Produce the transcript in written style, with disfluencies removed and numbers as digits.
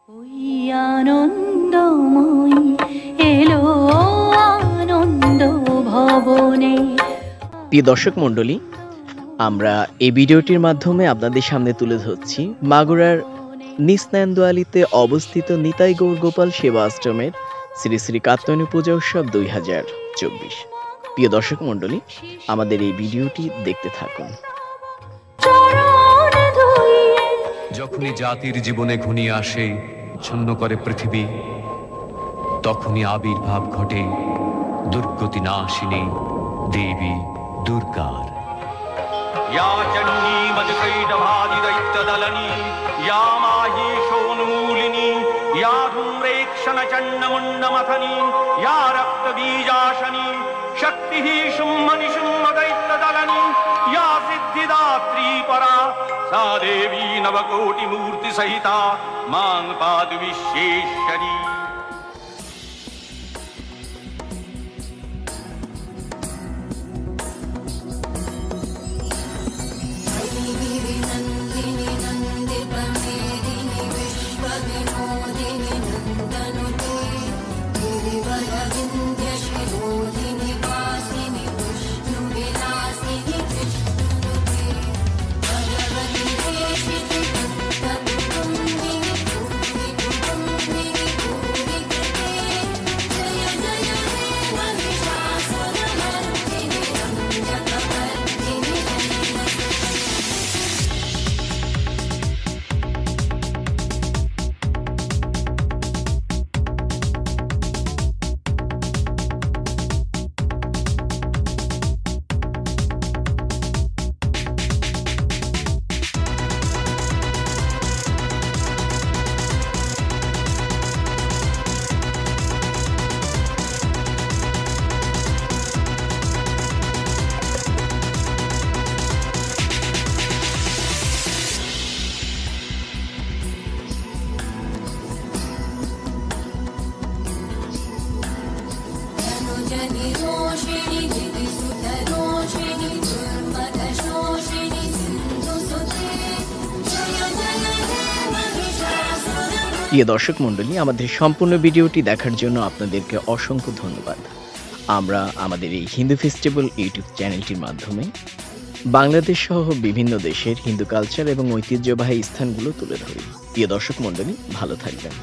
ওই আনন্দময়ী এলো আনন্দ ভবনে। প্রিয় দর্শক মণ্ডলী, আমরা এই ভিডিওটির মাধ্যমে আপনাদের সামনে তুলে ধরছি মাগুরার নিসনান্দোয়ালিতে অবস্থিত নিতাই গৌর গোপাল সেবা আশ্রমের শ্রী শ্রী কাত্যায়নী পূজা উৎসব 2024। প্রিয় দর্শক মণ্ডলী, আমাদের এই ভিডিওটি দেখতে থাকুন। চরণ ধুইয়ে যখনই জাতির জীবনে ঘনিয়ে আসে, ছন্ন করে পৃথিবী, তখনই আবির্ভাব ঘটে দুর্গতি নাশিনী দেবী দুর্গার। या चण्डी मधुकैटभादिदैत्यदलनी, या माहेशोन्मूलिनी, या धूम्रेक्षणचण्डमुण्डमथनी, या रक्तबीजाशनी, शक्तिः शुम्भनिशुम्भदैत्यदलनी, या सिद्धिदात्री परा, सा देवी नवकोटिमूर्तिसहिता मां पातु विश्वेश्वरी। প্রিয় দর্শক মণ্ডলী, আমাদের সম্পূর্ণ ভিডিওটি দেখার জন্য আপনাদেরকে অসংখ্য ধন্যবাদ। আমরা আমাদের এই হিন্দু ফেস্টিভ্যাল ইউটিউব চ্যানেলটির মাধ্যমে বাংলাদেশ সহ বিভিন্ন দেশের হিন্দু কালচার এবং ঐতিহ্যবাহী স্থানগুলো তুলে ধরি। প্রিয় দর্শক মণ্ডলী, ভালো থাকবেন।